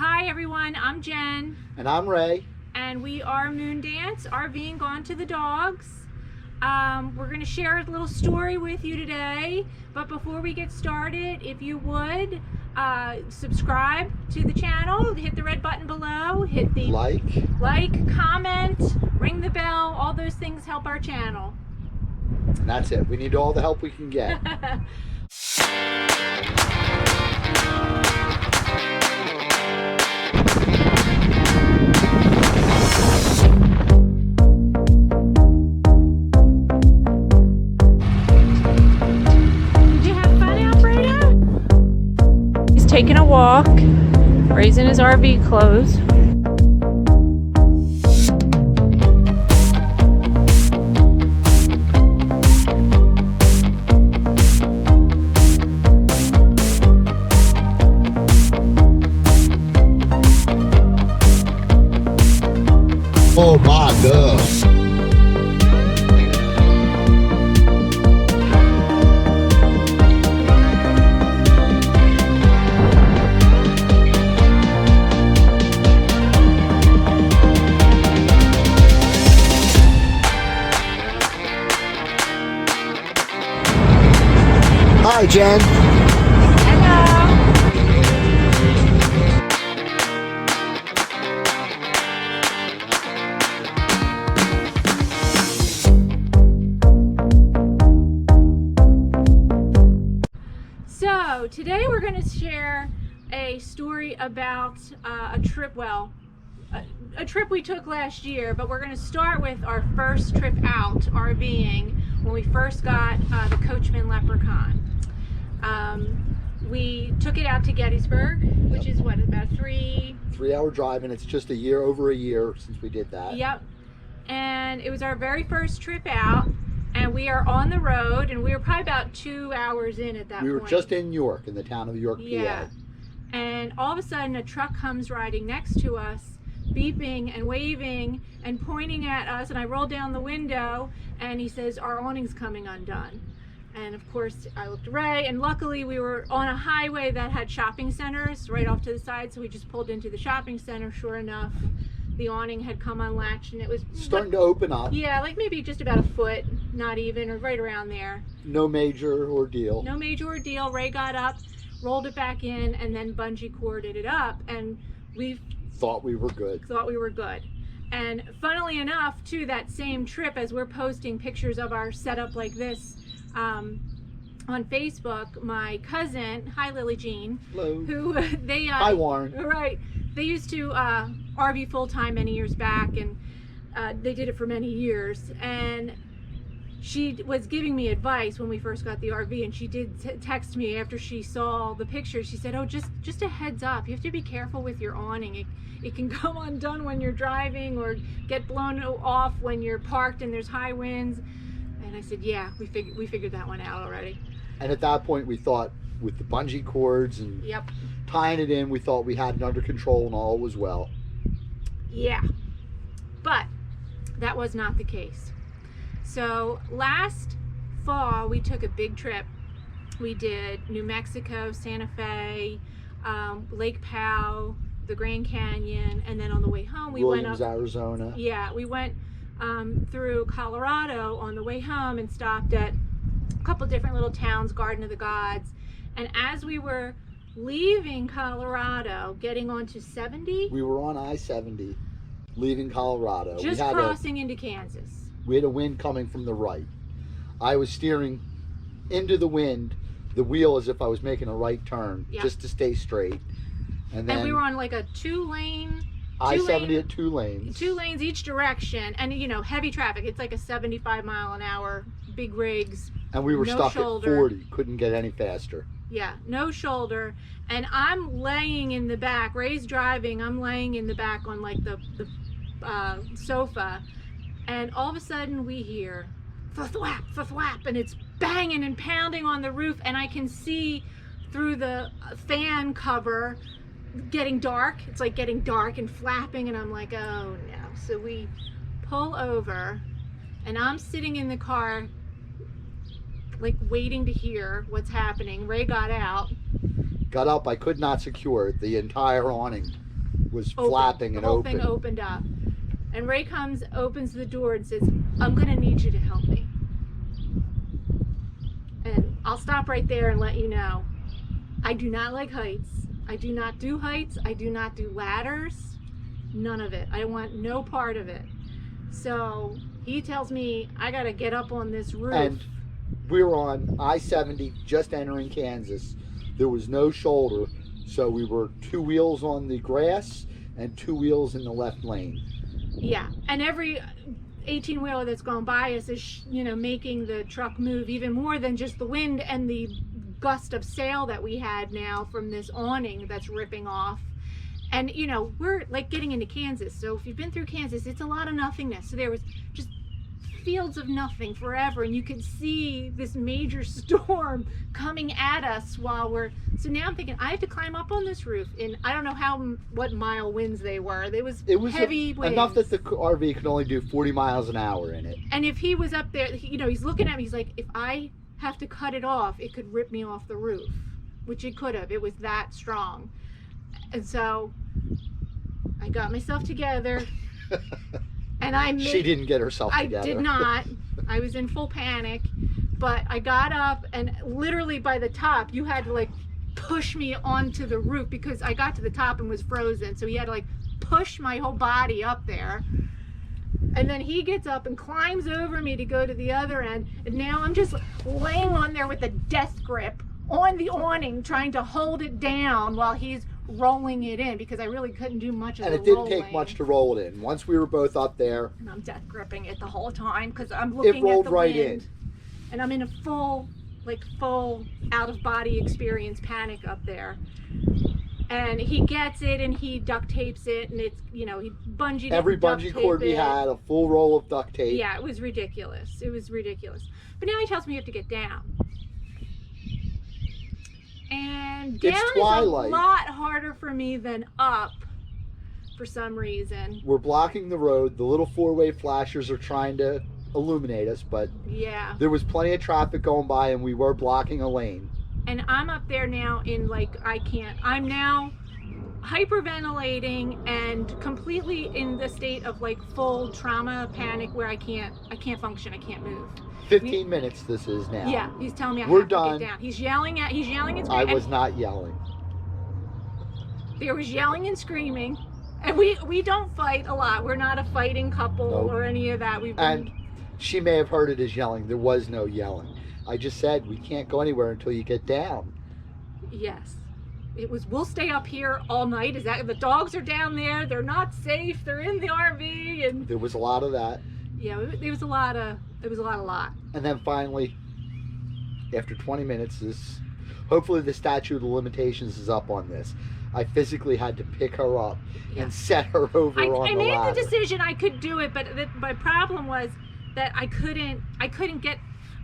Hi everyone, I'm Jen. And I'm Ray. And we are Moondance, RVing Gone to the dogs. We're going to share a little story with you today. But before we get started, if you would, subscribe to the channel, hit the red button below, hit the like, comment, ring the bell, all those things help our channel. And that's it. We need all the help we can get. Taking a walk, raising his RV clothes. Oh my God. Hi, Jen. Hello. So today we're going to share a story about a trip, a trip we took last year, but we're going to start with our first trip out RVing when we first got the Coachman Leprechaun. We took it out to Gettysburg, which is what, about a 3-hour drive, and it's just over a year since we did that. Yep. And it was our very first trip out, and we are on the road, and we were probably about 2 hours in at that point. We were just in York, in the town of York, yeah. PA. And all of a sudden, a truck comes riding next to us, beeping and waving and pointing at us, and I rolled down the window, and he says, "Our awning's coming undone." And of course, I looked at Ray, and luckily we were on a highway that had shopping centers right off to the side, so we just pulled into the shopping center. Sure enough, the awning had come unlatched, and it was starting to open up. Yeah, like maybe just about a foot, not even, or right around there. No major ordeal. No major ordeal. Ray got up, rolled it back in, and then bungee corded it up, and we thought we were good. And funnily enough, too, that same trip, as we're posting pictures of our setup like this on Facebook, my cousin, hi Lily Jean, hello, who they hi Warren, right, they used to RV full-time many years back, and they did it for many years, and she was giving me advice when we first got the RV, and she did text me after she saw the pictures. She said, "Oh, just a heads up, you have to be careful with your awning. It can come undone when you're driving or get blown off when you're parked and there's high winds." And I said, "Yeah, we figured that one out already." And at that point, we thought, with the bungee cords and tying it in, we thought we had it under control and all was well. Yeah, but that was not the case. So last fall, we took a big trip. We did New Mexico, Santa Fe, Lake Powell, the Grand Canyon, and then on the way home we went up Arizona. Yeah, we went through Colorado on the way home and stopped at a couple different little towns, Garden of the Gods. And as we were leaving Colorado, getting onto 70, we were on I-70 leaving Colorado, just crossing into Kansas. We had a wind coming from the right. I was steering into the wind, the wheel, as if I was making a right turn, just to stay straight. And then we were on like a two-lane I-70 at 2 lanes. 2 lanes each direction, and you know, heavy traffic. It's like a 75-mile-an-hour, big rigs. And we were stuck at 40, couldn't get any faster. Yeah, no shoulder. And I'm laying in the back. Ray's driving, I'm laying in the back on like the sofa. And all of a sudden we hear thwap, thwap, and it's banging and pounding on the roof, and I can see through the fan cover getting dark. It's like getting dark and flapping, and I'm like, oh no. So we pull over, and I'm sitting in the car like waiting to hear what's happening. Ray got out. I could not secure it. The entire awning was open. flapping and the whole open. thing opened up. And Ray comes, opens the door and says, I'm going to need you to help me. And I'll stop right there and let you know, I do not like heights. I do not do heights. I do not do ladders. None of it. I want no part of it. So he tells me I got to get up on this roof. And we're on I-70 just entering Kansas. There was no shoulder, so we were 2 wheels on the grass and 2 wheels in the left lane. Yeah, and every 18-wheeler that's gone by us is, making the truck move even more than just the wind and the gust of sail that we had now from this awning that's ripping off. And, we're like getting into Kansas. So if you've been through Kansas, it's a lot of nothingness. So there was just fields of nothing forever. And you could see this major storm coming at us while so now I'm thinking I have to climb up on this roof. And I don't know what mile winds they were. It was heavy winds. Enough that the RV could only do 40 miles an hour in it. And if he was up there, he's looking at me, he's like, if I have to cut it off, it could rip me off the roof, which it could have. It was that strong. And so I got myself together and she didn't get herself together. I did not. I was in full panic, but I got up and literally by the top, you had to like push me onto the roof because I got to the top and was frozen. So he had to like push my whole body up there. And then he gets up and climbs over me to go to the other end. And now I'm just laying on there with a death grip on the awning, trying to hold it down while he's rolling it in because I really couldn't do much of the rolling. And it didn't take much to roll it in. Once we were both up there. And I'm death gripping it the whole time because I'm looking at the wind. It rolled right in. And I'm in a full out of body experience panic up there. And he gets it and he duct tapes it and it's, he bungeed it. Every bungee cord we had, a full roll of duct tape. Yeah, it was ridiculous. It was ridiculous. But now he tells me you have to get down. And down is a lot harder for me than up for some reason. We're blocking the road. The little 4-way flashers are trying to illuminate us, but yeah, there was plenty of traffic going by and we were blocking a lane. And I'm up there now in I'm now hyperventilating and completely in the state of like full trauma panic where I can't function, I can't move. 15 minutes this is now. Yeah, he's telling me I We're have done. to get down. He's yelling and screaming. I was not yelling. There was yelling and screaming. And we don't fight a lot. We're not a fighting couple or any of that. And she may have heard it as yelling. There was no yelling. I just said we can't go anywhere until you get down. Yes. It was, we'll stay up here all night. Is that the dogs are down there? They're not safe. They're in the RV and there was a lot of that. Yeah, it was a lot. And then finally, after 20 minutes, hopefully the statute of limitations is up on this. I physically had to pick her up and set her over on the ladder. I made the decision I could do it, but my problem was that I couldn't get.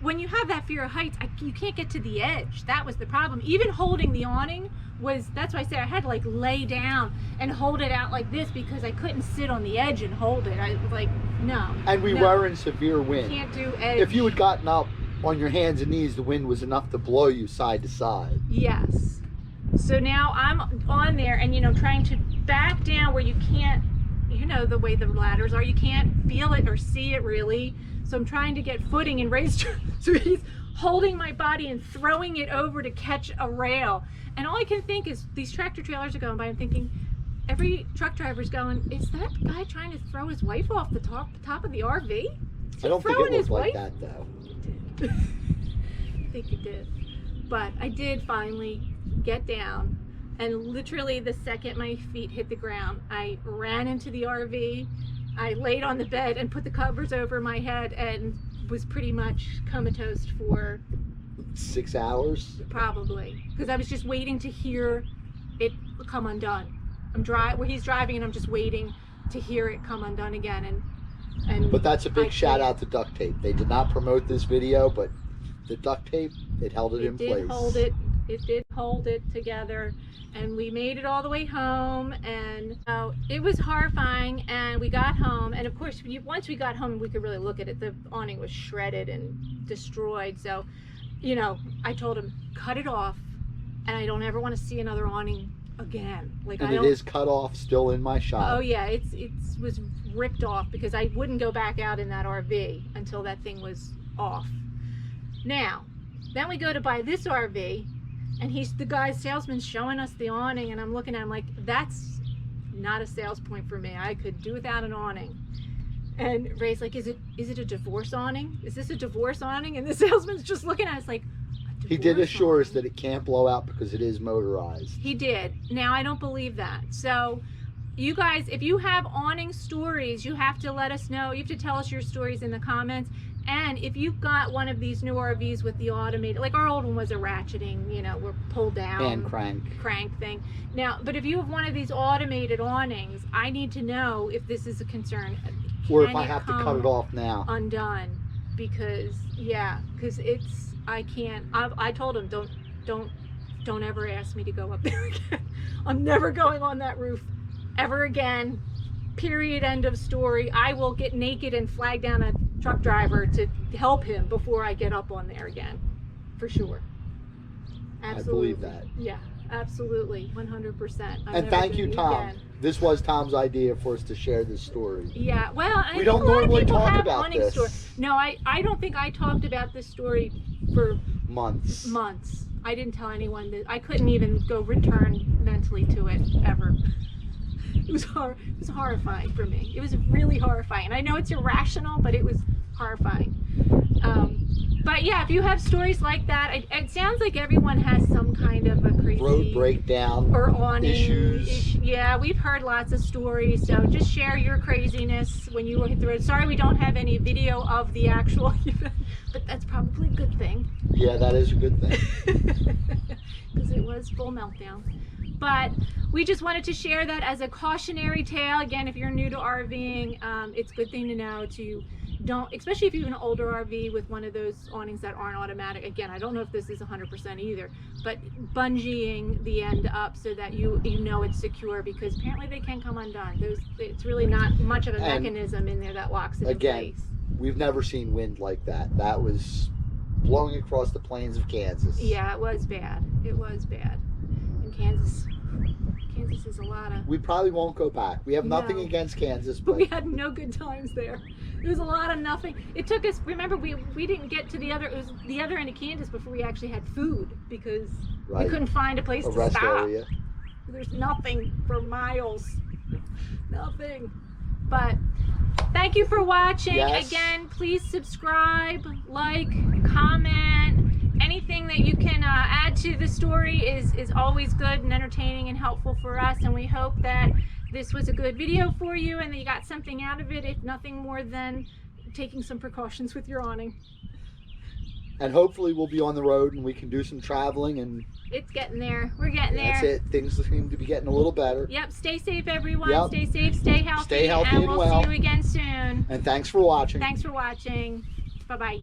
When you have that fear of heights, you can't get to the edge. That was the problem. Even holding the awning that's why I said I had to like lay down and hold it out like this because I couldn't sit on the edge and hold it. I was like, no. And we were in severe wind. Can't do edge. If you had gotten up on your hands and knees, the wind was enough to blow you side to side. Yes. So now I'm on there and, trying to back down where you can't, the way the ladders are, you can't feel it or see it really. So I'm trying to get footing and raise. So he's holding my body and throwing it over to catch a rail. And all I can think is these tractor trailers are going by. I'm thinking every truck driver's going, is that guy trying to throw his wife off the top of the RV? I don't think it looked like that though. He did. I think he did. But I did finally get down. And literally the second my feet hit the ground, I ran into the RV. I laid on the bed and put the covers over my head and was pretty much comatose for 6 hours? Probably. Because I was just waiting to hear it come undone. Where he's driving and I'm just waiting to hear it come undone again. But that's a big shout out to duct tape. They did not promote this video, but the duct tape, it held it in place. It did hold it together. And we made it all the way home, and it was horrifying. And we got home, and of course, once we got home, we could really look at it. The awning was shredded and destroyed. So, I told him, cut it off, and I don't ever want to see another awning again. Like, And it is cut off still in my shop. Oh yeah, it was ripped off because I wouldn't go back out in that RV until that thing was off. Now, then we go to buy this RV, and the salesman's showing us the awning, and I'm looking at him like, that's not a sales point for me. I could do without an awning. And Ray's like, is it a divorce awning? Is this a divorce awning? And the salesman's just looking at us like, he did assure us that it can't blow out because it is motorized. He did. Now, I don't believe that. So, you guys, if you have awning stories, you have to let us know. You have to tell us your stories in the comments. And if you've got one of these new RVs with the automated, like our old one was a ratcheting, you know, we're pulled down. And crank thing. Now, but if you have one of these automated awnings, I need to know if this is a concern. Or if I have to cut it off now. Undone. Because it's, I can't, I told him, don't ever ask me to go up there again. I'm never going on that roof ever again. Period, end of story. I will get naked and flag down a truck driver to help him before I get up on there again. For sure. Absolutely. I believe that. Yeah, absolutely. 100%. And thank you, Tom. This was Tom's idea for us to share this story. Yeah, well, we don't normally talk about this. No, I don't think I talked about this story for months. I didn't tell anyone that. I couldn't even go return mentally to it ever. It was horrifying for me. It was really horrifying. And I know it's irrational, but it was horrifying. But yeah, if you have stories like that, it sounds like everyone has some kind of a crazy road breakdown or awning issues. Yeah, we've heard lots of stories. So just share your craziness when you hit the road. Sorry, we don't have any video of the actual event, but that's probably a good thing. Yeah, that is a good thing. Because it was full meltdown. But we just wanted to share that as a cautionary tale. Again, if you're new to RVing, it's a good thing to know to don't, especially if you have an older RV with one of those awnings that aren't automatic. Again, I don't know if this is 100% either, but bungeeing the end up so that you know it's secure, because apparently they can come undone. It's really not much of a mechanism in there that locks it in place. We've never seen wind like that. That was blowing across the plains of Kansas. Yeah, it was bad. It was bad. And Kansas is a lot of... We probably won't go back. We have nothing against Kansas, but we had no good times there. There was a lot of nothing. It took us, remember, we didn't get to the other end of Kansas before we actually had food, because we couldn't find a place to rest stop. Area. There's nothing for miles. Nothing. But thank you for watching. Yes. Again, please subscribe, like, comment. Anything that you can add to the story is always good and entertaining and helpful for us, and we hope that this was a good video for you and that you got something out of it, if nothing more than taking some precautions with your awning. And hopefully we'll be on the road and we can do some traveling, and it's getting there. We're getting there. That's it. Things seem to be getting a little better. Yep. Stay safe, everyone. Yep. Stay safe, stay healthy. Stay healthy and we'll well. see you again soon. And thanks for watching. Thanks for watching. Bye-bye.